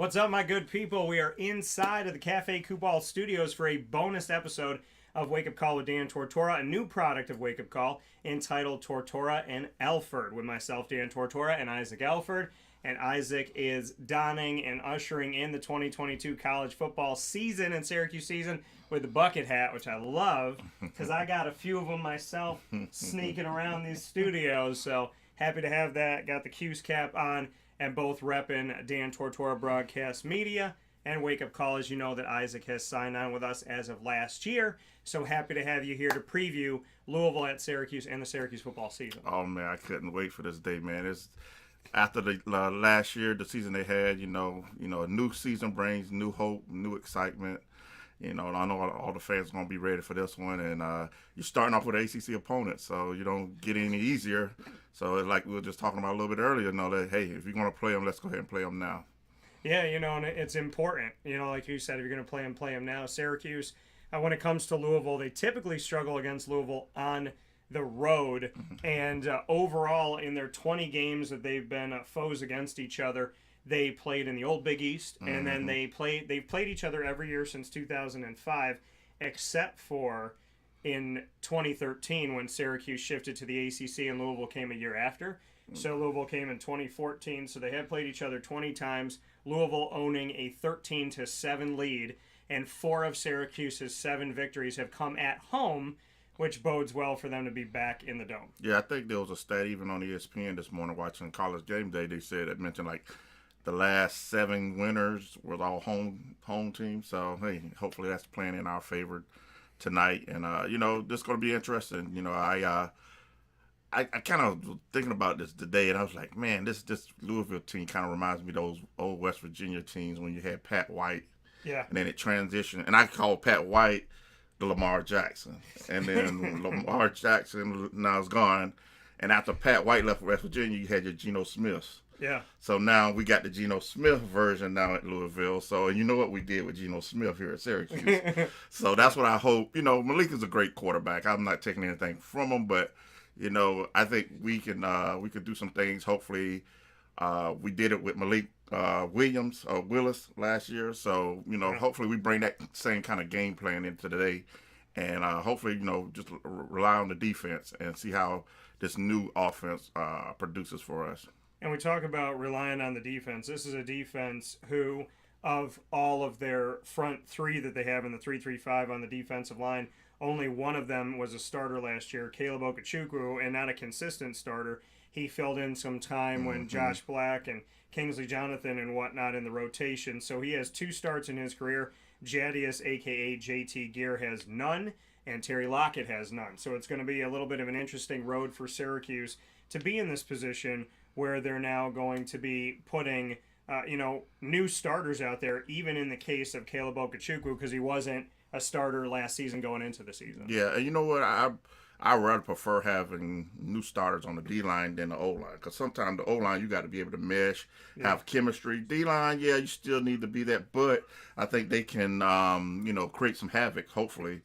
What's up, my good people? We are inside of the Cafe Coupal Studios for a bonus episode of Wake Up Call with Dan Tortora, a new product of Wake Up Call entitled Tortora and Alford, with myself, Dan Tortora, and Isaac Alford. And Isaac is donning and ushering in the 2022 college football season and Syracuse season with the bucket hat, which I love because I got a few of them myself sneaking around these studios. So happy to have that. Got the Q's cap on, and both repping Dan Tortora Broadcast Media and Wake Up Call. As you know, that Isaac has signed on with us as of last year. So happy to have you here to preview Louisville at Syracuse and the Syracuse football season. Oh, man, I couldn't wait for this day, man. It's after the last year, the season they had, a new season brings new hope, new excitement. And I know all the fans are going to be ready for this one. And you're starting off with an ACC opponent, so you don't get any easier. So like we were just talking about a little bit earlier, that, hey, if you're going to play them, let's go ahead and play them now. Yeah, and it's important. Like you said, if you're going to play them now. Syracuse, when it comes to Louisville, they typically struggle against Louisville on the road. And overall, in their 20 games that they've been foes against each other, they played in the old Big East, and then they've played each other every year since 2005, except for in 2013 when Syracuse shifted to the ACC and Louisville came a year after. So Louisville came in 2014, so they had played each other 20 times, Louisville owning a 13-7 lead, and 4 of Syracuse's 7 victories have come at home, which bodes well for them to be back in the Dome. Yeah, I think there was a stat even on ESPN this morning watching College Game Day. They said it mentioned like the last 7 winners were all home teams. So hey, hopefully that's playing in our favor tonight. And this is going to be interesting. I kind of was thinking about this today, and I was like, man, this Louisville team kind of reminds me of those old West Virginia teams when you had Pat White. Yeah. And then it transitioned, and I call Pat White the Lamar Jackson. And then Lamar Jackson now is gone. And after Pat White left West Virginia, you had your Geno Smiths. Yeah. So now we got the Geno Smith version now at Louisville. So, and you know what we did with Geno Smith here at Syracuse. So that's what I hope. Malik is a great quarterback. I'm not taking anything from him, but, I think we can do some things. Hopefully, we did it with Malik Willis last year. So, hopefully we bring that same kind of game plan into today. And hopefully, just rely on the defense and see how this new offense produces for us. And we talk about relying on the defense. This is a defense who, of all of their front 3 that they have in the 3-3-5 on the defensive line, only one of them was a starter last year, Caleb Okechukwu, and not a consistent starter. He filled in some time when Josh Black and Kingsley Jonathan and whatnot in the rotation. So he has 2 starts in his career. Jadius, a.k.a. JT Gear, has none, and Terry Lockett has none. So it's going to be a little bit of an interesting road for Syracuse to be in this position where they're now going to be putting, new starters out there, even in the case of Caleb Okechukwu, because he wasn't a starter last season going into the season. Yeah, and you know what? I rather prefer having new starters on the D-line than the O-line, because sometimes the O-line, you got to be able to mesh, have chemistry. D-line, yeah, you still need to be that, but I think they can, create some havoc, hopefully.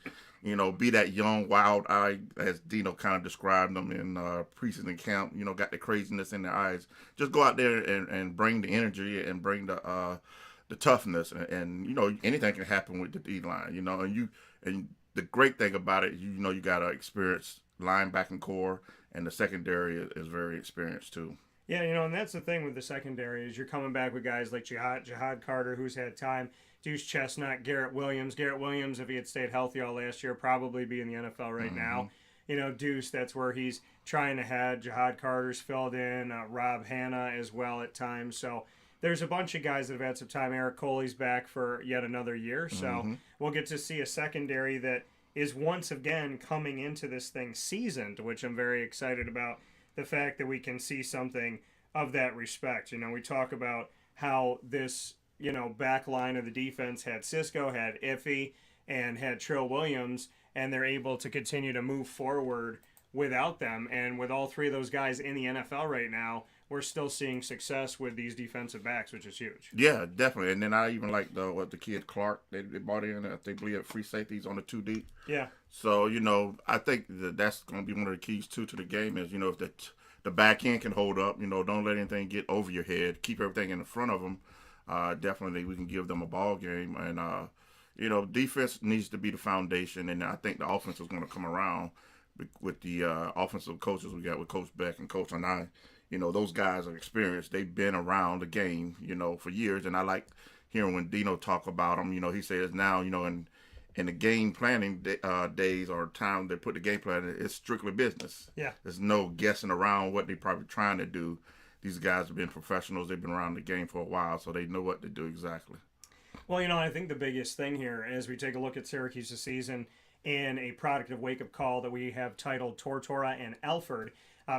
Be that young, wild eye, as Dino kind of described them in preseason camp, got the craziness in their eyes. Just go out there and bring the energy and bring the toughness. And anything can happen with the D-line, and the great thing about it, you got an experienced linebacking core, and the secondary is very experienced too. Yeah, and that's the thing with the secondary is you're coming back with guys like Jihad Carter, who's had time, Deuce Chestnut, Garrett Williams. Garrett Williams, if he had stayed healthy all last year, probably be in the NFL right now. Deuce, that's where he's trying to head. Jihad Carter's filled in, Rob Hanna as well at times. So there's a bunch of guys that have had some time. Eric Coley's back for yet another year. So we'll get to see a secondary that is once again coming into this thing seasoned, which I'm very excited about. The fact that we can see something of that respect. We talk about how this, back line of the defense had Cisco, had Iffy, and had Trill Williams, and they're able to continue to move forward without them. And with all 3 of those guys in the NFL right now, we're still seeing success with these defensive backs, which is huge. Yeah, definitely. And then I even like the kid Clark they brought in. They believe at free safeties on the 2 deep. Yeah. So I think that's going to be one of the keys too to the game is if the back end can hold up, don't let anything get over your head, keep everything in the front of them. definitely we can give them a ball game. And, defense needs to be the foundation. And I think the offense is going to come around with the offensive coaches we got with Coach Beck and Coach and I. Those guys are experienced. They've been around the game, for years. And I like hearing when Dino talk about them. He says now, in the game planning days or time they put the game plan, it's strictly business. Yeah. There's no guessing around what they're probably trying to do. These guys have been professionals. They've been around the game for a while, so they know what to do exactly. Well, I think the biggest thing here as we take a look at Syracuse's season in a product of Wake Up Call that we have titled Tortora and Alford,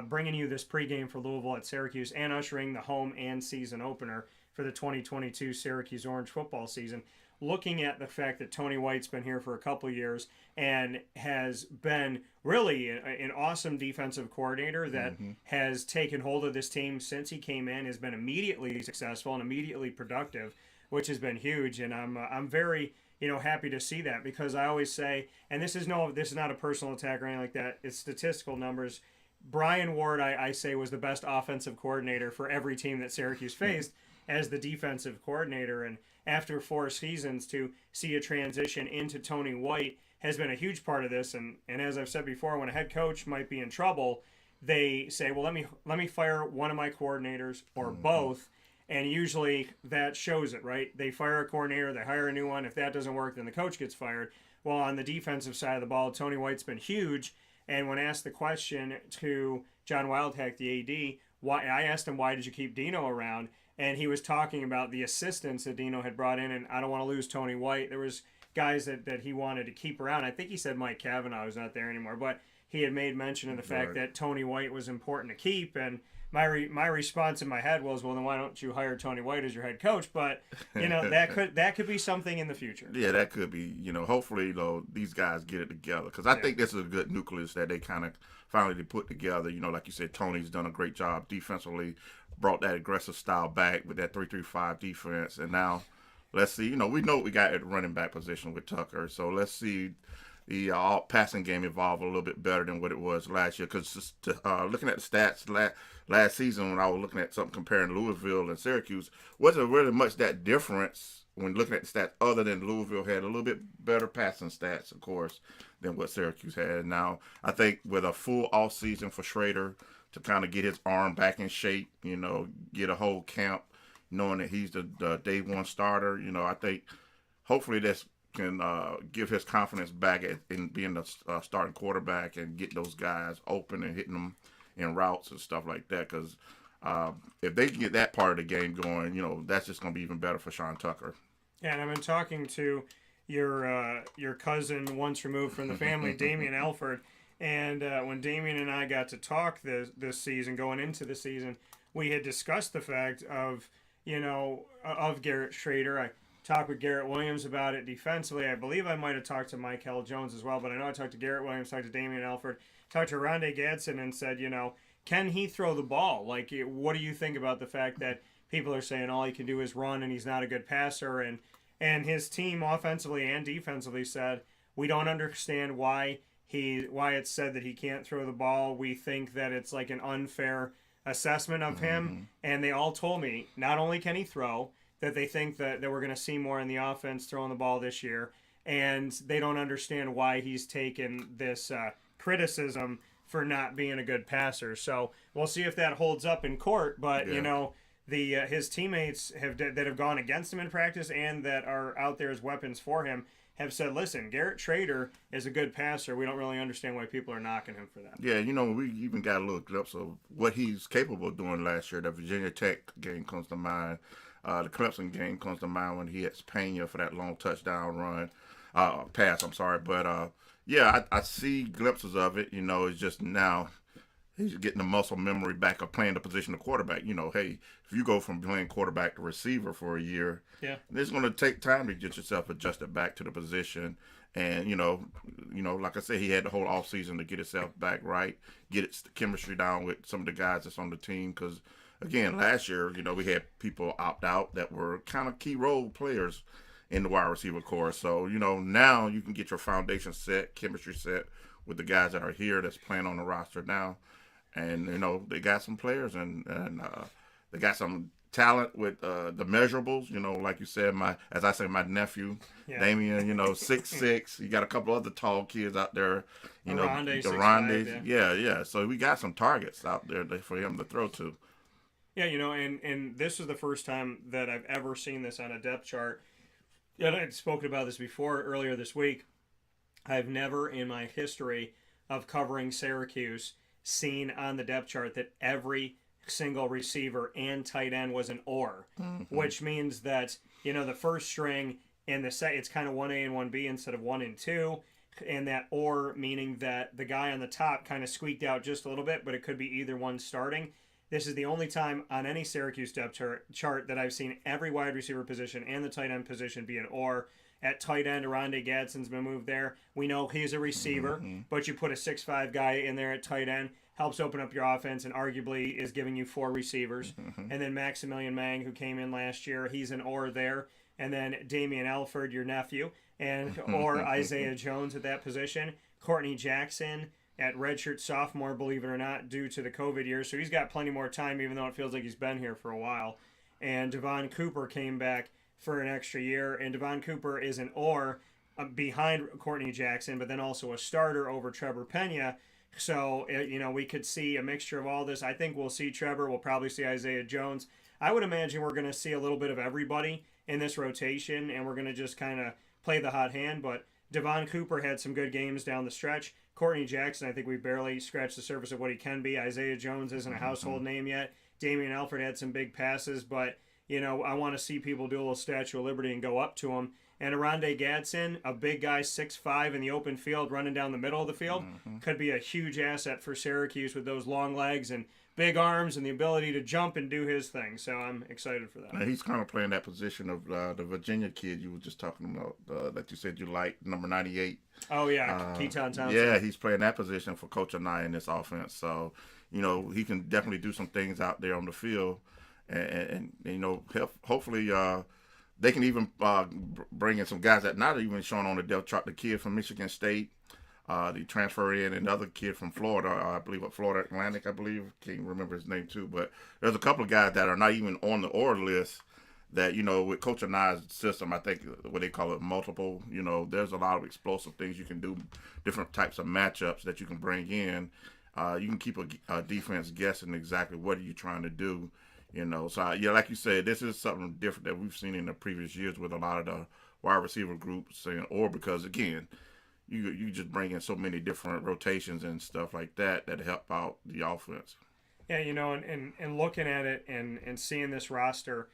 bringing you this pregame for Louisville at Syracuse and ushering the home and season opener for the 2022 Syracuse Orange football season. Looking at the fact that Tony White's been here for a couple years and has been really an awesome defensive coordinator that has taken hold of this team since he came in, has been immediately successful and immediately productive, which has been huge. And I'm very happy to see that, because I always say, and this is not a personal attack or anything like that, it's statistical numbers. Brian Ward, I say, was the best offensive coordinator for every team that Syracuse faced as the defensive coordinator. And after 4 seasons, to see a transition into Tony White has been a huge part of this. And as I've said before, when a head coach might be in trouble, they say, well, let me fire one of my coordinators or both. And usually that shows it, right? They fire a coordinator, they hire a new one. If that doesn't work, then the coach gets fired. Well, on the defensive side of the ball, Tony White's been huge. And when asked the question to John Wildhack, the AD, I asked him, why did you keep Dino around? And he was talking about the assistants that Dino had brought in, and I don't want to lose Tony White. There was guys that he wanted to keep around. I think he said Mike Cavanaugh was not there anymore, but he had made mention of the fact that Tony White was important to keep. And my response in my head was, well, then why don't you hire Tony White as your head coach? But that could be something in the future. Yeah, that could be. Hopefully these guys get it together, because I think this is a good nucleus that they kind of finally put together. Like you said, Tony's done a great job defensively, brought that aggressive style back with that 3-3-5 defense, and now let's see. We know what we got at the running back position with Tucker, so let's see the passing game evolve a little bit better than what it was last year. Because looking at the stats last season, when I was looking at something comparing Louisville and Syracuse, wasn't really much that difference when looking at the stats, other than Louisville had a little bit better passing stats, of course, than what Syracuse had. Now, I think with a full off season for Schroeder to kind of get his arm back in shape, get a whole camp, knowing that he's the day one starter, I think hopefully this can give his confidence back in being the starting quarterback and get those guys open and hitting them in routes and stuff like that. Because if they can get that part of the game going, that's just going to be even better for Sean Tucker. Yeah, and I've been talking to your cousin once removed from the family, Damian Alford. And when Damian and I got to talk this season, going into the season, we had discussed the fact of Garrett Schroeder. I talked with Garrett Williams about it defensively. I believe I might have talked to Michael Jones as well, but I know I talked to Garrett Williams, talked to Damian Alford, talked to Rondé Gadsden, and said, can he throw the ball? Like, what do you think about the fact that people are saying all he can do is run and he's not a good passer? And his team, offensively and defensively, said, we don't understand why it's said that he can't throw the ball. We think that it's like an unfair assessment of him. And they all told me not only can he throw, that they think that we're going to see more in the offense throwing the ball this year, and they don't understand why he's taken this criticism for not being a good passer. So we'll see if that holds up in court. But his teammates that have gone against him in practice and that are out there as weapons for him have said, listen, Garrett Schroeder is a good passer. We don't really understand why people are knocking him for that. Yeah, we even got a little glimpse of what he's capable of doing last year. The Virginia Tech game comes to mind. The Clemson game comes to mind when he hits Pena for that long touchdown pass. I'm sorry. But, I see glimpses of it. It's just now he's getting the muscle memory back of playing the position of quarterback. Hey, if you go from playing quarterback to receiver for a year, it's going to take time to get yourself adjusted back to the position. And, like I said, he had the whole offseason to get himself back right, get its chemistry down with some of the guys that's on the team. Because, again, last year, we had people opt out that were kind of key role players in the wide receiver corps. So, now you can get your foundation set, chemistry set with the guys that are here that's playing on the roster now. And, they got some players, and They got some talent with the measurables. Like you said, my nephew, Damian. 6'6". You got a couple other tall kids out there. Aronde, yeah. So we got some targets out there for him to throw to. Yeah, and this is the first time that I've ever seen this on a depth chart. And I'd spoken about this before earlier this week. I've never in my history of covering Syracuse seen on the depth chart that every single receiver and tight end was an or, which means that, the first string and it's kind of 1A and 1B instead of 1 and 2. And that or meaning that the guy on the top kind of squeaked out just a little bit, but it could be either one starting. This is the only time on any Syracuse depth chart that I've seen every wide receiver position and the tight end position be an or. At tight end, Aronde Gadsden's been moved there. We know he's a receiver, but you put a 6'5" guy in there at tight end, helps open up your offense, and arguably is giving you 4 receivers. And then Maximilian Mang, who came in last year, he's an or there. And then Damian Alford, your nephew, or Isaiah Jones at that position. Courtney Jackson at redshirt sophomore, believe it or not, due to the COVID year. So he's got plenty more time, even though it feels like he's been here for a while. And Devon Cooper came back for an extra year, and Devon Cooper is an or behind Courtney Jackson, but then also a starter over Trevor Pena. So, we could see a mixture of all this. I think we'll see Trevor. We'll probably see Isaiah Jones. I would imagine we're going to see a little bit of everybody in this rotation, and we're going to just kind of play the hot hand. But Devon Cooper had some good games down the stretch. Courtney Jackson, I think we barely scratched the surface of what he can be. Isaiah Jones isn't a household name yet. Damian Alford had some big passes, but I want to see people do a little Statue of Liberty and go up to him. And Aronde Gadsden, a big guy, 6'5", in the open field, running down the middle of the field, could be a huge asset for Syracuse with those long legs and big arms and the ability to jump and do his thing. So I'm excited for that. Now he's kind of playing that position of the Virginia kid you were just talking about that you said you liked, number 98. Oh, yeah, Keaton Thompson. Yeah, he's playing that position for Coach Anaya in this offense. So, he can definitely do some things out there on the field. And hopefully they can even bring in some guys that not even shown on the depth chart. The kid from Michigan State, the transfer in, and the other kid from Florida, I believe, Florida Atlantic, I believe. Can't remember his name too. But there's a couple of guys that are not even on the order list that, with Coach Anaya's system, I think what they call it multiple, there's a lot of explosive things you can do, different types of matchups that you can bring in. You can keep a defense guessing exactly what are you trying to do. So like you said, this is something different that we've seen in the previous years with a lot of the wide receiver groups, or because again, you just bring in so many different rotations and stuff like that help out the offense. Yeah, and looking at it and seeing this roster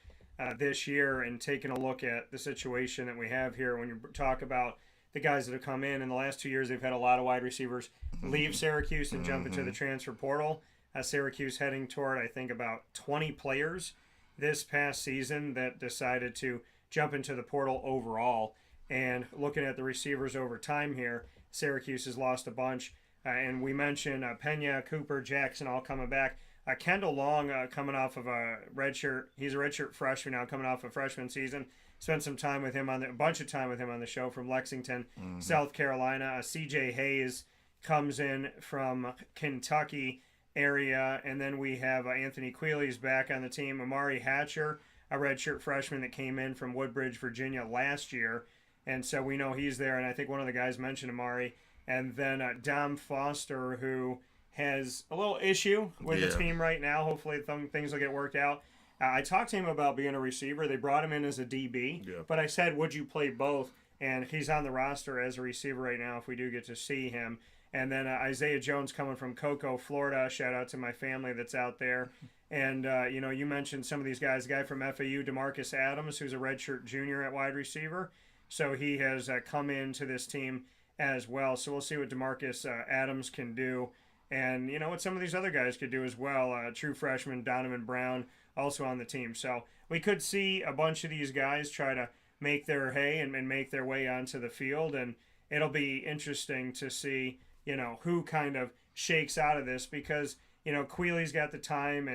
this year and taking a look at the situation that we have here, when you talk about the guys that have come in the last 2 years, they've had a lot of wide receivers leave Syracuse and jump into the transfer portal. Syracuse heading toward, I think, about 20 players this past season that decided to jump into the portal overall. And looking at the receivers over time here, Syracuse has lost a bunch. And we mentioned Pena, Cooper, Jackson all coming back. Kendall Long coming off of a redshirt. He's a redshirt freshman now, coming off a freshman season. Spent some time with him a bunch of time with him on the show from Lexington, South Carolina. CJ Hayes comes in from Kentucky area, and then we have Anthony Quealy's back on the team. Amari Hatcher, a redshirt freshman that came in from Woodbridge, Virginia last year, and so we know he's there, and I think one of the guys mentioned Amari. And then Dom Foster, who has a little issue with the team right now. Hopefully things will get worked out. I talked to him about being a receiver. They brought him in as a DB, but I said, would you play both? And he's on the roster as a receiver right now if we do get to see him. And then Isaiah Jones coming from Cocoa, Florida. Shout out to my family that's out there. And, you mentioned some of these guys. A guy from FAU, DeMarcus Adams, who's a redshirt junior at wide receiver. So he has come into this team as well. So we'll see what DeMarcus Adams can do. And, what some of these other guys could do as well. True freshman Donovan Brown also on the team. So we could see a bunch of these guys try to make their hay and make their way onto the field. And it'll be interesting to see who kind of shakes out of this, because, Quealy's got the time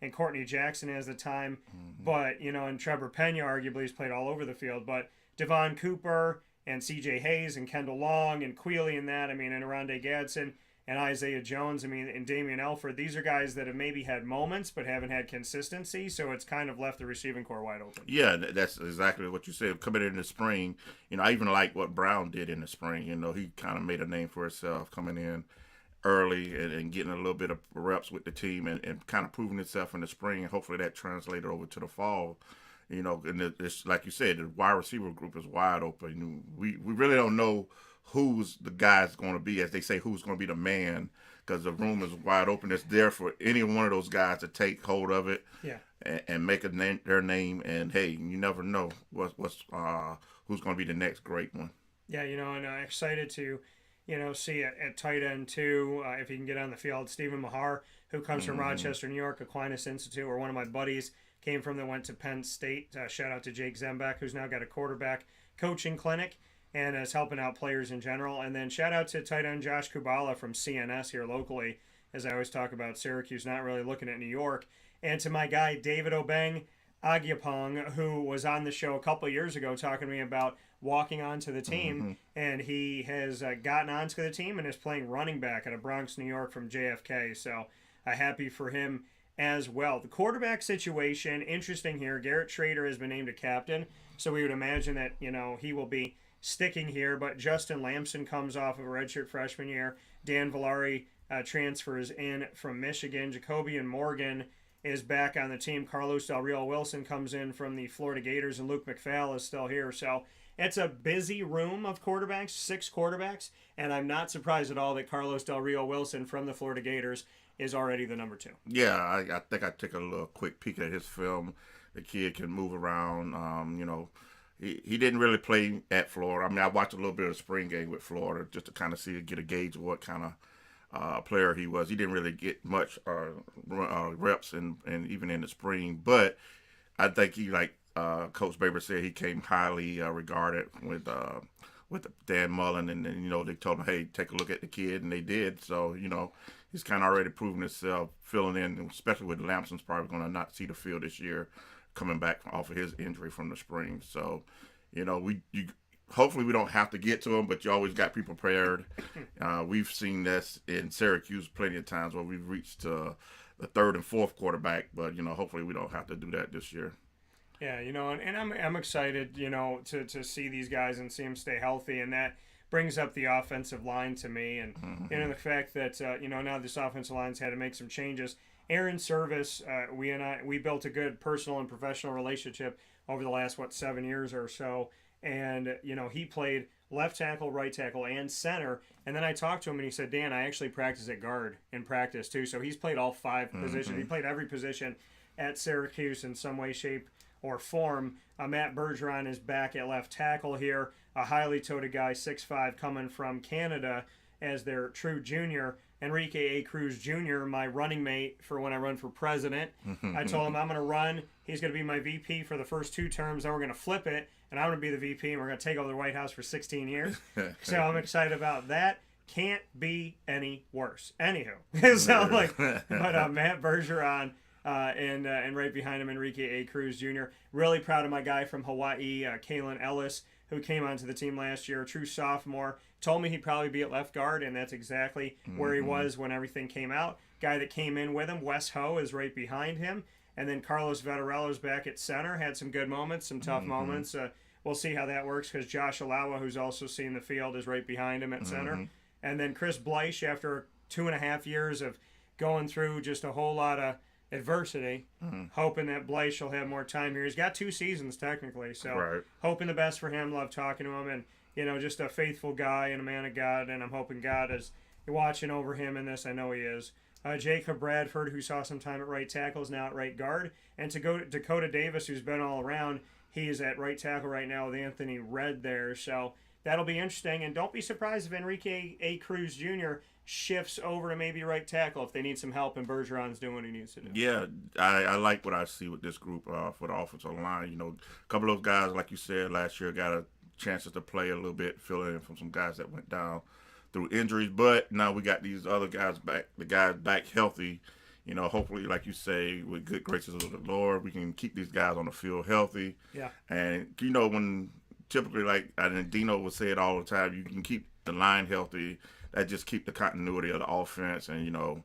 and Courtney Jackson has the time, but, and Trevor Pena arguably has played all over the field, but Devon Cooper and CJ Hayes and Kendall Long and Quealy and that, and Aronde Gadsden, and Isaiah Jones, and Damian Alford. These are guys that have maybe had moments but haven't had consistency, so it's kind of left the receiving core wide open. Yeah, that's exactly what you said. Coming in the spring, I even like what Brown did in the spring. He kind of made a name for himself coming in early and getting a little bit of reps with the team and kind of proving itself in the spring. And hopefully that translated over to the fall. And it's like you said, the wide receiver group is wide open. We really don't know who's the guy's going to be, as they say, who's going to be the man, because the room is wide open. It's there for any one of those guys to take hold of it, and make their name. And hey, you never know who's going to be the next great one. Yeah, and I'm excited to, see at tight end too, if he can get on the field, Stephen Mahar, who comes from Rochester, New York, Aquinas Institute, where one of my buddies came from that went to Penn State. Shout out to Jake Zembeck, who's now got a quarterback coaching clinic and is helping out players in general. And then shout out to tight end Josh Kubala from CNS here locally, as I always talk about Syracuse, not really looking at New York. And to my guy, David Obeng Agyapong, who was on the show a couple of years ago talking to me about walking onto the team, and he has gotten onto the team and is playing running back out of Bronx, New York from JFK. So happy for him as well. The quarterback situation, interesting here. Garrett Schroeder has been named a captain, so we would imagine that, he will be sticking here, but Justin Lamson comes off of a redshirt freshman year. Dan Villari transfers in from Michigan. Jacobian Morgan is back on the team. Carlos Del Rio Wilson comes in from the Florida Gators, and Luke McPhail is still here. So it's a busy room of quarterbacks, 6 quarterbacks, and I'm not surprised at all that Carlos Del Rio Wilson from the Florida Gators is already the number 2. Yeah, I think I took a little quick peek at his film. The kid can move around. He didn't really play at Florida. I watched a little bit of the spring game with Florida just to kind of get a gauge of what kind of player he was. He didn't really get much reps and even in the spring, but I think he, like Coach Baber said, he came highly regarded with Dan Mullen, and they told him, hey, take a look at the kid, and they did. So he's kind of already proven himself filling in, especially with Lamson's probably going to not see the field this year, coming back off of his injury from the spring. So, hopefully we don't have to get to him, but you always got to be prepared. We've seen this in Syracuse plenty of times where we've reached the 3rd and 4th quarterback, but hopefully we don't have to do that this year. Yeah, and I'm excited, to see these guys and see them stay healthy, and that brings up the offensive line to me, and the fact that now this offensive line's had to make some changes. Aaron Service, we built a good personal and professional relationship over the last 7 years or so, and he played left tackle, right tackle, and center. And then I talked to him and he said, Dan, I actually practice at guard in practice too. So he's played all 5 positions. He played every position at Syracuse in some way, shape, or form. Matt Bergeron is back at left tackle here, a highly touted guy, 6'5", coming from Canada as their true junior. Enrique A. Cruz Jr., my running mate for when I run for president. I told him I'm going to run. He's going to be my VP for the first 2 terms. Then we're going to flip it, and I'm going to be the VP, and we're going to take over the White House for 16 years. So I'm excited about that. Can't be any worse. Anywho, Matt Bergeron and right behind him, Enrique A. Cruz Jr. Really proud of my guy from Hawaii, Kalen Ellis, who came onto the team last year, a true sophomore. Told me he'd probably be at left guard, and that's exactly where he was when everything came out. Guy that came in with him, Wes Ho, is right behind him. And then Carlos Vettorello's back at center. Had some good moments, some tough moments. We'll see how that works because Josh Alawa, who's also seen the field, is right behind him at center. And then Chris Bleich, after 2.5 years of going through just a whole lot of adversity, hoping that Bleich will have more time here. He's got 2 seasons technically, so hoping the best for him. Love talking to him, and just a faithful guy and a man of God, and I'm hoping God is watching over him in this. I know he is. Jacob Bradford, who saw some time at right tackle, is now at right guard, and to go Dakota Davis, who's been all around, he is at right tackle right now with Anthony Redd there, so that'll be interesting. And don't be surprised if Enrique A. Cruz Jr. shifts over to maybe right tackle if they need some help and Bergeron's doing what he needs to do. Yeah, I like what I see with this group for the offensive line. A couple of those guys, like you said, last year got a chances to play a little bit, fill in from some guys that went down through injuries. But now we got these other guys back, the guys back healthy. Hopefully, like you say, with good graces of the Lord, we can keep these guys on the field healthy. Yeah. And, when typically, like Dino would say it all the time, you can keep the line healthy, that just keep the continuity of the offense. And,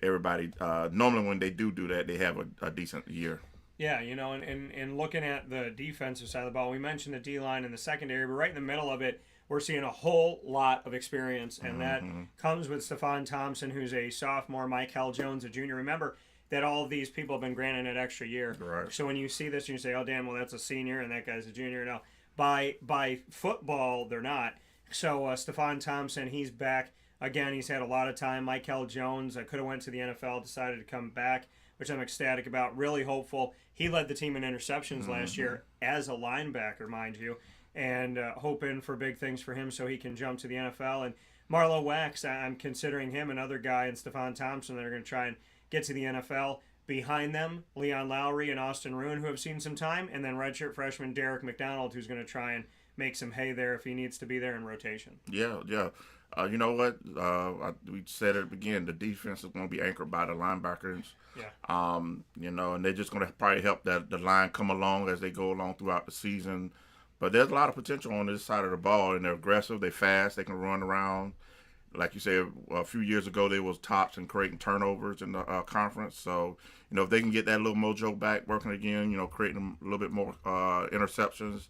everybody, normally when they do that, they have a decent year. Yeah, and looking at the defensive side of the ball, we mentioned the D-line and the secondary, but right in the middle of it, we're seeing a whole lot of experience, and that comes with Stephon Thompson, who's a sophomore, Chandler Jones, a junior. Remember that all of these people have been granted an extra year. Right. So when you see this, you say, oh, damn, well, that's a senior, and that guy's a junior. No, by football, they're not. So Stephon Thompson, he's back. Again, he's had a lot of time. Chandler Jones could have went to the NFL, decided to come back, which I'm ecstatic about. Really hopeful. He led the team in interceptions last year as a linebacker, mind you, and hoping for big things for him so he can jump to the NFL. And Marlowe Wax, I'm considering him another guy, and Stephon Thompson that are going to try and get to the NFL. Behind them, Leon Lowry and Austin Roon, who have seen some time, and then redshirt freshman Derek McDonald, who's going to try and make some hay there if he needs to be there in rotation. Yeah. You know what? We said at the beginning, the defense is going to be anchored by the linebackers. Yeah. And they're just going to probably help the line come along as they go along throughout the season. But there's a lot of potential on this side of the ball, and they're aggressive, they're fast, they can run around. Like you said, a few years ago, they was tops in creating turnovers in the conference. So, if they can get that little mojo back working again, creating a little bit more interceptions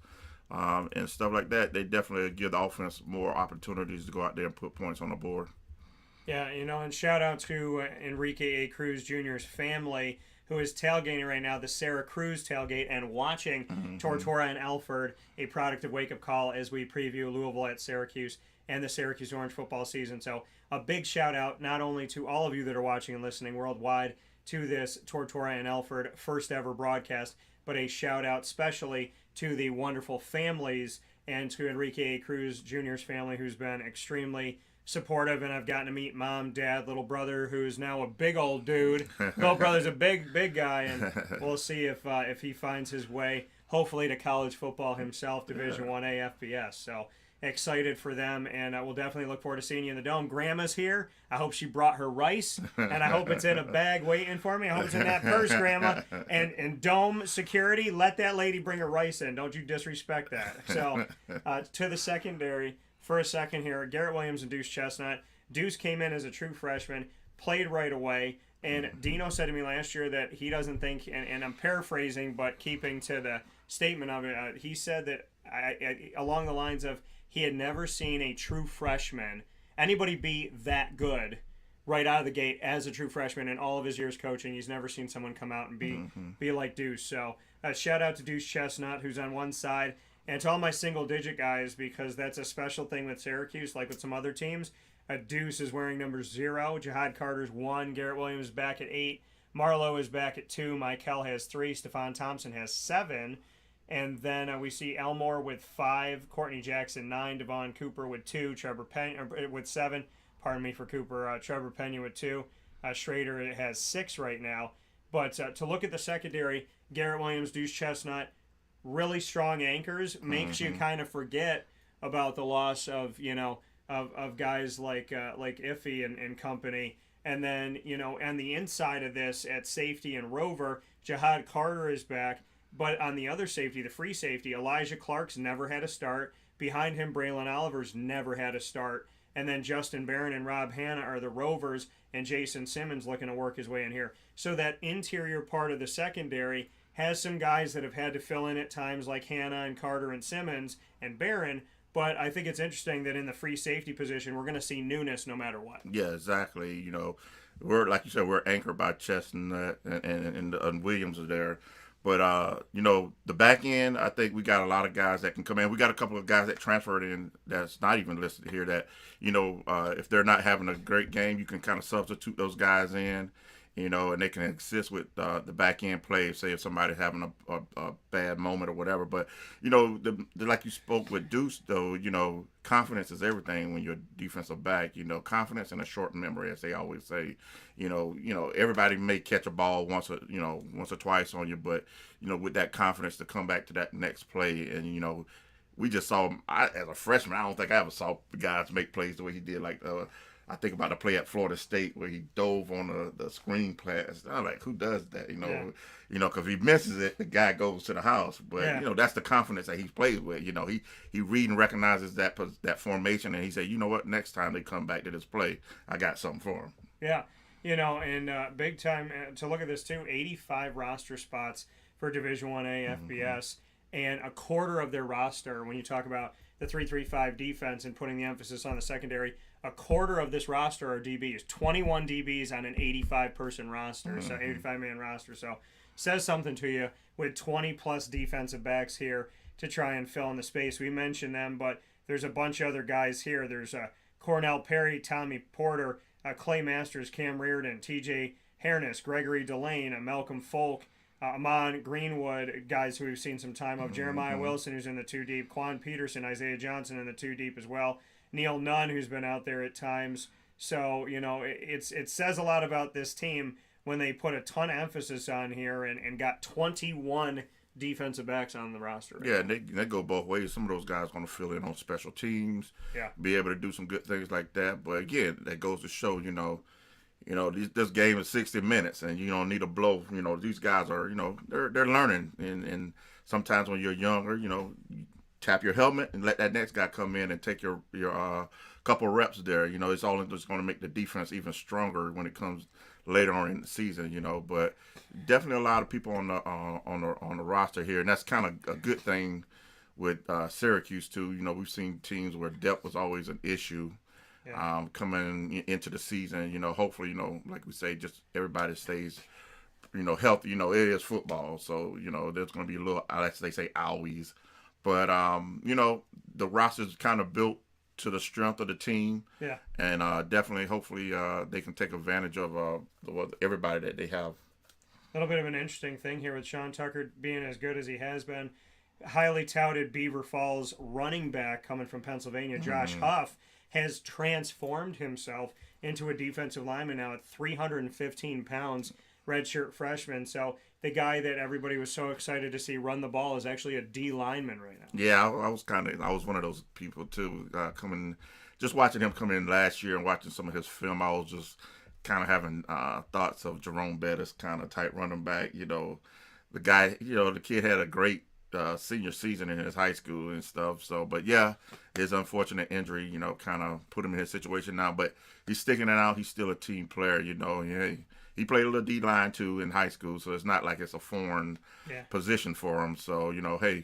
and stuff like that, they definitely give the offense more opportunities to go out there and put points on the board. Yeah, and shout out to Enrique A. Cruz Jr.'s family, who is tailgating right now, the Syracuses tailgate, and watching Tortora and Alford, a product of Wake Up Call, as we preview Louisville at Syracuse and the Syracuse Orange football season. So a big shout out not only to all of you that are watching and listening worldwide to this Tortora and Alford first ever broadcast, but a shout out especially to the wonderful families and to Enrique A. Cruz Jr.'s family, who's been extremely supportive, and I've gotten to meet mom, dad, little brother, who is now a big old dude. Little brother's a big guy, and we'll see if he finds his way, hopefully, to college football himself, Division 1A FBS. So excited for them, and we'll definitely look forward to seeing you in the Dome. Grandma's here. I hope she brought her rice, and I hope it's in a bag waiting for me. I hope it's in that purse, Grandma. And Dome security, let that lady bring her rice in. Don't you disrespect that. So to the secondary for a second here, Garrett Williams and Deuce Chestnut. Deuce came in as a true freshman, played right away, and Dino said to me last year that he doesn't think, and I'm paraphrasing, but keeping to the statement of it, he said that along the lines of he had never seen a true freshman, anybody be that good right out of the gate as a true freshman in all of his years coaching. He's never seen someone come out and be like Deuce. So shout out to Deuce Chestnut, who's on one side, and to all my single-digit guys, because that's a special thing with Syracuse, like with some other teams. Deuce is wearing number 0. Jihad Carter's 1. Garrett Williams is back at 8. Marlowe is back at 2. Michael has 3. Stephon Thompson has 7. And then we see Elmore with 5. Courtney Jackson 9. Devon Cooper with 2. Trevor Pena with 7. Pardon me for Cooper. Trevor Pena with 2. Schroeder has 6 right now. But to look at the secondary, Garrett Williams, Deuce Chestnut, really strong anchors, makes you kind of forget about the loss of of guys like Iffy and company. And then on the inside of this at safety and Rover, Jihad Carter is back, but on the other safety, the free safety, Elijah Clark's never had a start. Behind him, Braylon Oliver's never had a start. And then Justin Barron and Rob Hanna are the Rovers, and Jason Simmons looking to work his way in here. So that interior part of the secondary has some guys that have had to fill in at times, like Hanna and Carter and Simmons and Barron. But I think it's interesting that in the free safety position, we're going to see newness no matter what. Yeah, exactly. We're, like you said, we're anchored by Chestnut and Williams are there. But, the back end, I think we got a lot of guys that can come in. We got a couple of guys that transferred in that's not even listed here that, if they're not having a great game, you can kind of substitute those guys in. And they can assist with the back end play, say if somebody's having a bad moment or whatever. But, like you spoke with Deuce, though, confidence is everything when you're a defensive back. Confidence and a short memory, as they always say. Everybody may catch a ball once or twice on you, but, with that confidence to come back to that next play. And, we just saw, as a freshman, I don't think I ever saw guys make plays the way he did, like I think about the play at Florida State where he dove on the screen pass. I'm like, who does that? because if he misses it, the guy goes to the house. But Yeah. that's the confidence that he plays with. He read and recognizes that formation, and he said, you know what, next time they come back to this play, I got something for him. Yeah. And big time to look at this too. 85 roster spots for Division 1A FBS, and a quarter of their roster. When you talk about the 3-3-5 defense and putting the emphasis on the secondary, a quarter of this roster are DBs. 21 DBs on an 85-person roster, so 85-man roster. So says something to you with 20-plus defensive backs here to try and fill in the space. We mentioned them, but there's a bunch of other guys here. There's Cornell Perry, Tommy Porter, Clay Masters, Cam Reardon, TJ Harness, Gregory Delane, Malcolm Folk, Amon Greenwood, guys who we've seen some time of. Jeremiah Wilson, who's in the 2 deep. Quan Peterson, Isaiah Johnson in the 2 deep as well. Neil Nunn, who's been out there at times. So, it says a lot about this team when they put a ton of emphasis on here and got 21 defensive backs on the roster. Right Yeah, they go both ways. Some of those guys going to fill in on special teams, be able to do some good things like that. But again, that goes to show, this game is 60 minutes, and you don't need a blow. These guys are, they're learning, and sometimes when you're younger, you tap your helmet and let that next guy come in and take your couple reps there. It's all just going to make the defense even stronger when it comes later on in the season. But definitely a lot of people on the roster here, and that's kind of a good thing with Syracuse too. We've seen teams where depth was always an issue. Coming into the season, hopefully, like we say, just everybody stays, healthy. It is football, so there's going to be a little, as they say, owies. But the roster's kind of built to the strength of the team. Yeah. And definitely, hopefully, they can take advantage of everybody that they have. A little bit of an interesting thing here with Sean Tucker being as good as he has been. Highly touted Beaver Falls running back coming from Pennsylvania, Josh Huff, has transformed himself into a defensive lineman now at 315 pounds, redshirt freshman. So the guy that everybody was so excited to see run the ball is actually a D lineman right now. Yeah, I was one of those people too. Just watching him come in last year and watching some of his film, I was just kind of having thoughts of Jerome Bettis kind of type running back. The guy, the kid had a great senior season in his high school and stuff. So, but yeah, his unfortunate injury, kind of put him in his situation now. But he's sticking it out. He's still a team player. He played a little D line too in high school, so it's not like it's a foreign position for him. So hey,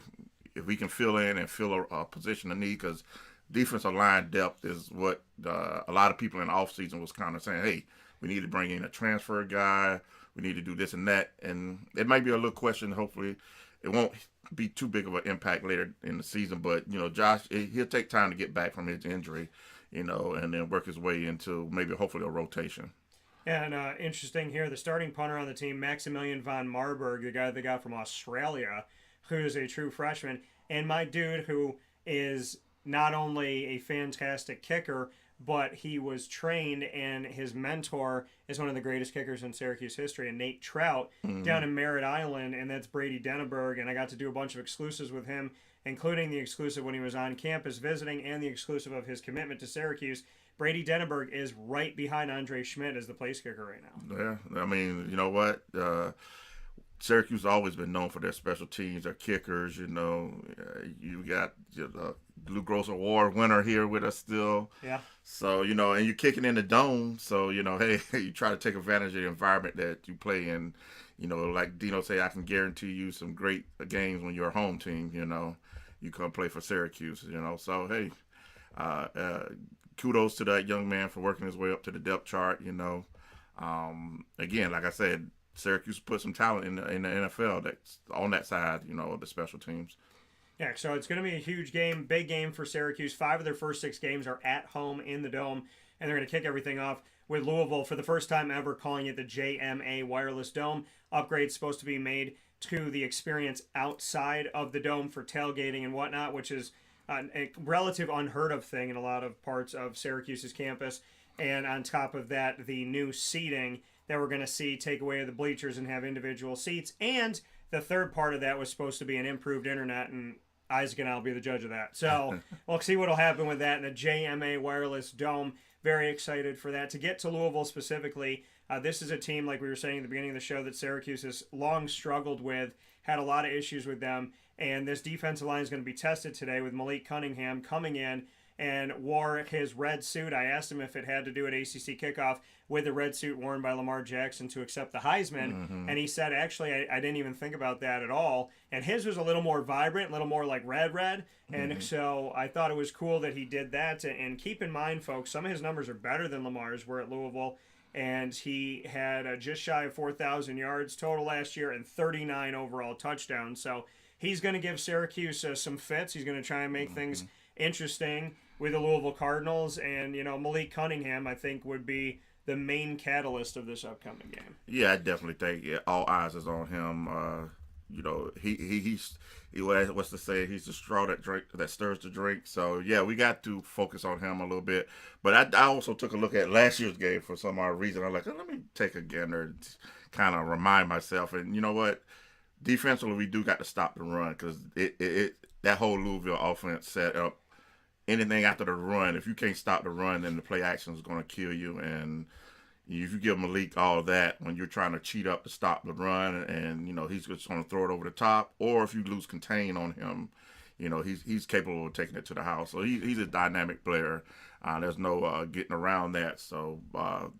if we can fill in and fill a position of need, because defensive line depth is what a lot of people in the offseason was kind of saying, hey, we need to bring in a transfer guy. We need to do this and that. And it might be a little question. Hopefully it won't be too big of an impact later in the season. But, Josh, he'll take time to get back from his injury, and then work his way into maybe hopefully a rotation. And interesting here, the starting punter on the team, Maximilian von Marberg, the guy they got from Australia, who is a true freshman. And my dude, who is not only a fantastic kicker, but he was trained, and his mentor is one of the greatest kickers in Syracuse history, and Nate Trout, down in Merritt Island, and that's Brady Denneberg, and I got to do a bunch of exclusives with him, including the exclusive when he was on campus visiting and the exclusive of his commitment to Syracuse. Brady Denneberg is right behind Andre Schmidt as the place kicker right now. Yeah, I mean, you know what? Syracuse has always been known for their special teams, their kickers. You got the Blue Gross Award winner here with us still. Yeah. So, and you're kicking in the dome. So, hey, you try to take advantage of the environment that you play in. Like Dino say, I can guarantee you some great games when you're a home team. You come play for Syracuse. So, hey, kudos to that young man for working his way up to the depth chart. Again, like I said, Syracuse put some talent in the NFL that's on that side, of the special teams. Yeah, so it's going to be a huge game, big game for Syracuse. 5 of their first 6 games are at home in the Dome, and they're going to kick everything off with Louisville for the first time ever calling it the JMA Wireless Dome. Upgrades supposed to be made to the experience outside of the Dome for tailgating and whatnot, which is a relative unheard of thing in a lot of parts of Syracuse's campus. And on top of that, the new seating that we're going to see take away the bleachers and have individual seats. And the third part of that was supposed to be an improved internet, and Isaac and I will be the judge of that. So we'll see what will happen with that in the JMA Wireless Dome. Very excited for that. To get to Louisville specifically, This is a team, like we were saying at the beginning of the show, that Syracuse has long struggled with, had a lot of issues with them. And this defensive line is going to be tested today with Malik Cunningham coming in and wore his red suit. I asked him if it had to do at ACC kickoff with the red suit worn by Lamar Jackson to accept the Heisman. And he said, actually, I didn't even think about that at all. And his was a little more vibrant, a little more like red. And so I thought it was cool that he did that. And keep in mind, folks, some of his numbers are better than Lamar's were at Louisville. And he had just shy of 4,000 yards total last year and 39 overall touchdowns. So he's going to give Syracuse some fits. He's going to try and make things interesting with the Louisville Cardinals. And, Malik Cunningham, I think, would be the main catalyst of this upcoming game. Yeah, I definitely think all eyes is on him. He's what's to say? He's the straw that stirs the drink. So yeah, we got to focus on him a little bit. But I also took a look at last year's game for some odd reason. I'm like, let me take a gander and kind of remind myself. And you know what? Defensively, we do got to stop the run because that whole Louisville offense set up anything after the run. If you can't stop the run, then the play action is going to kill you. And if you give Malik all that when you're trying to cheat up to stop the run, and he's just going to throw it over the top, or if you lose contain on him, he's capable of taking it to the house. So he's a dynamic player. There's no getting around that. So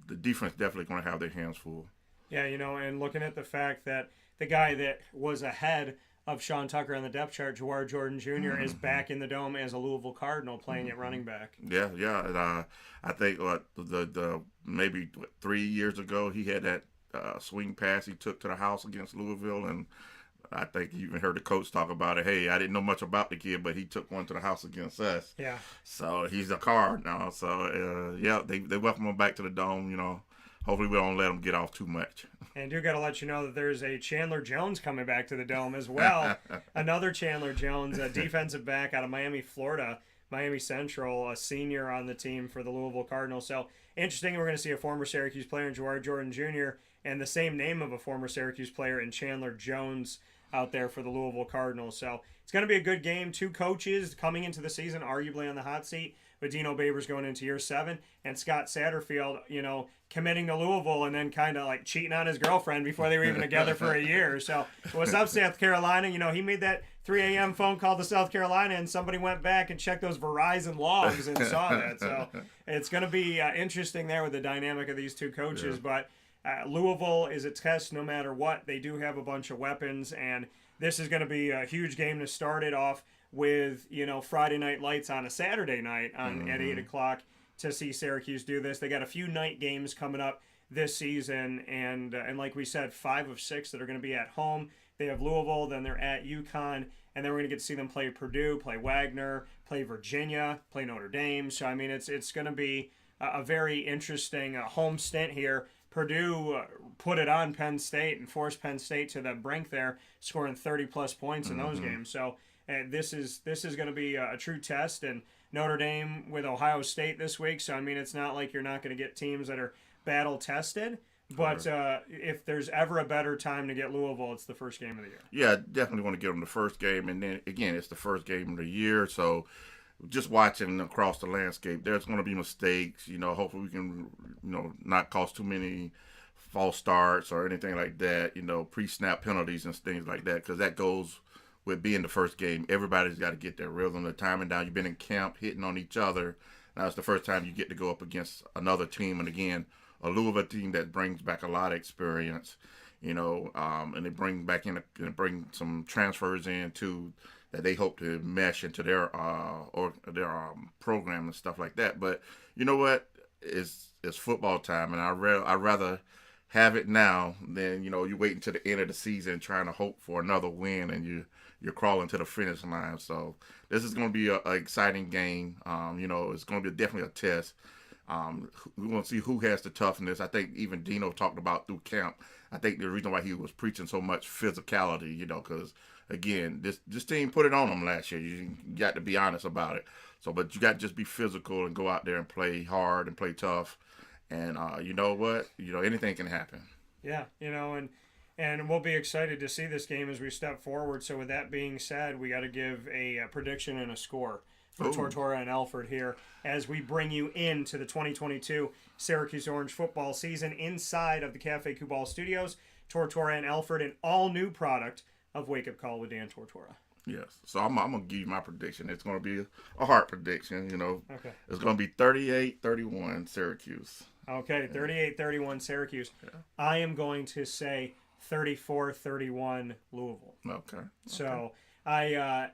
the defense definitely going to have their hands full. Yeah, and looking at the fact that the guy that was ahead of Sean Tucker on the depth chart, Jawar Jordan Jr., is back in the Dome as a Louisville Cardinal playing at running back. Yeah. And, I think the maybe 3 years ago he had that swing pass he took to the house against Louisville, and I think you even heard the coach talk about it. Hey, I didn't know much about the kid, but he took one to the house against us. Yeah. So he's a card now. So they welcome him back to the Dome. Hopefully we don't let him get off too much. And do got to let you know that there's a Chandler Jones coming back to the Dome as well. Another Chandler Jones, a defensive back out of Miami, Florida, Miami Central, a senior on the team for the Louisville Cardinals. So interesting, we're going to see a former Syracuse player in Jawar Jordan Jr. and the same name of a former Syracuse player in Chandler Jones out there for the Louisville Cardinals. So it's going to be a good game. Two coaches coming into the season, arguably on the hot seat, with Dino Babers going into year 7 and Scott Satterfield, committing to Louisville and then kind of like cheating on his girlfriend before they were even together for a year. So what's up, South Carolina? He made that 3 a.m. phone call to South Carolina, and somebody went back and checked those Verizon logs and saw that. So it's going to be interesting there with the dynamic of these two coaches. Yeah. But Louisville is a test no matter what. They do have a bunch of weapons, and this is going to be a huge game to start it off with, Friday night lights on a Saturday night at 8 o'clock to see Syracuse do this. They got a few night games coming up this season, and like we said, 5 of 6 that are going to be at home. They have Louisville, then they're at UConn, and then we're going to get to see them play Purdue, play Wagner, play Virginia, play Notre Dame. So, I mean, it's going to be a very interesting home stint here. Purdue put it on Penn State and forced Penn State to the brink there, scoring 30-plus points in those games. So this is going to be a true test, and Notre Dame with Ohio State this week. So, I mean, it's not like you're not going to get teams that are battle-tested. But if there's ever a better time to get Louisville, it's the first game of the year. Yeah, definitely want to get them the first game. And then, again, it's the first game of the year. So just watching across the landscape, there's going to be mistakes. Hopefully we can, not cause too many false starts or anything like that, pre-snap penalties and things like that, because that goes with being the first game. Everybody's got to get their rhythm, the timing down. You've been in camp hitting on each other. Now it's the first time you get to go up against another team. And, again, a Louisville team that brings back a lot of experience, and they bring some transfers in too that they hope to mesh into their program and stuff like that. But you know what? It's football time, and I'd rather have it now than you wait until the end of the season trying to hope for another win and you're crawling to the finish line. So this is going to be an exciting game. It's going to be definitely a test. We want to see who has the toughness. I think even Dino talked about through camp. I think the reason why he was preaching so much physicality, because, again, this team put it on them last year. You got to be honest about it. So, but you got to just be physical and go out there and play hard and play tough. And you know what? Anything can happen. Yeah, and we'll be excited to see this game as we step forward. So with that being said, we got to give a prediction and a score for Tortora and Alford here as we bring you into the 2022 Syracuse Orange football season inside of the Cafe Kubal Studios. Tortora and Alford, an all-new product of Wake Up Call with Dan Tortora. Yes. So I'm going to give you my prediction. It's going to be a hard prediction, Okay. It's going to be 38-31 Syracuse. Okay, 38-31 Syracuse. Yeah. I am going to say 34-31 Louisville. Okay. So I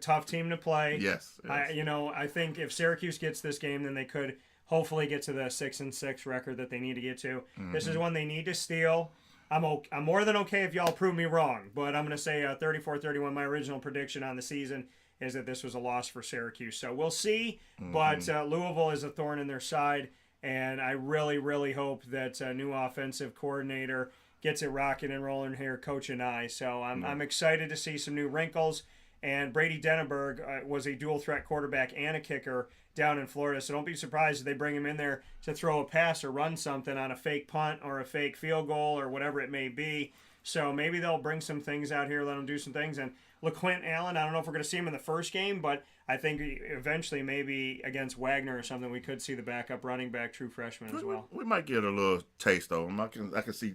tough team to play. Yes. I think if Syracuse gets this game, then they could hopefully get to the 6-6 record that they need to get to. Mm-hmm. This is one they need to steal. I'm more than okay if y'all prove me wrong, but I'm going to say 34-31. My original prediction on the season is that this was a loss for Syracuse. So we'll see, but Louisville is a thorn in their side, and I really, really hope that a new offensive coordinator gets it rocking and rolling here, Coach and I. So I'm excited to see some new wrinkles. And Brady Denneberg was a dual-threat quarterback and a kicker down in Florida, so don't be surprised if they bring him in there to throw a pass or run something on a fake punt or a fake field goal or whatever it may be. So maybe they'll bring some things out here, let them do some things. And LaQuint Allen, I don't know if we're going to see him in the first game, but I think eventually maybe against Wagner or something, we could see the backup running back, true freshman as well. We might get a little taste of him. I can see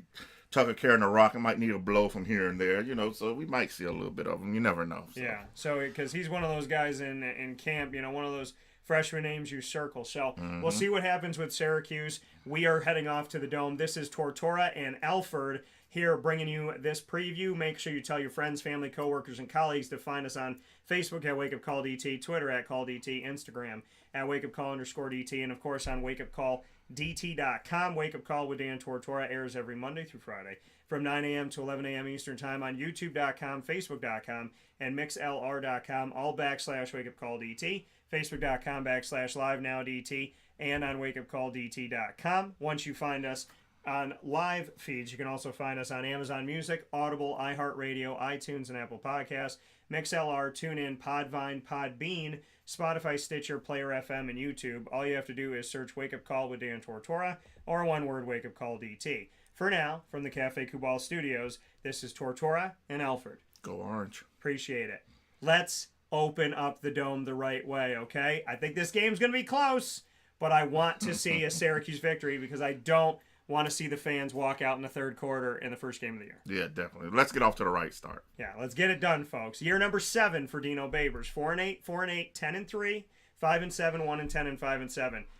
Tucker carrying the rock and might need a blow from here and there, so we might see a little bit of him. You never know. So. Yeah, so because he's one of those guys in camp, one of those freshman names you circle. So we'll see what happens with Syracuse. We are heading off to the Dome. This is Tortora and Alford here bringing you this preview. Make sure you tell your friends, family, coworkers, and colleagues to find us on Facebook at Wake Up Call DT, Twitter at Call DT, Instagram at Wake Up Call _DT, and of course on wakeupcalldt.com. Wake Up Call with Dan Tortora airs every Monday through Friday from 9 a.m. to 11 a.m. Eastern Time on YouTube.com, Facebook.com, and MixLR.com, all / Wake Up Call DT, Facebook.com / LiveNowDT, and on WakeUpCallDT.com. Once you find us on live feeds, you can also find us on Amazon Music, Audible, iHeartRadio, iTunes, and Apple Podcasts, MixLR, TuneIn, Podvine, Podbean, Spotify, Stitcher, Player FM, and YouTube. All you have to do is search Wake Up Call with Dan Tortora, or one word, Wake Up Call DT. For now, from the Cafe Kubal Studios, this is Tortora and Alford. Go Orange. Appreciate it. Let's open up the Dome the right way, okay? I think this game's going to be close, but I want to see a Syracuse victory because I don't want to see the fans walk out in the third quarter in the first game of the year. Yeah, definitely. Let's get off to the right start. Yeah, let's get it done, folks. Year number 7 for Dino Babers. 4-8, 4-8, 10-3, 5-7, 1-10, and 5-7.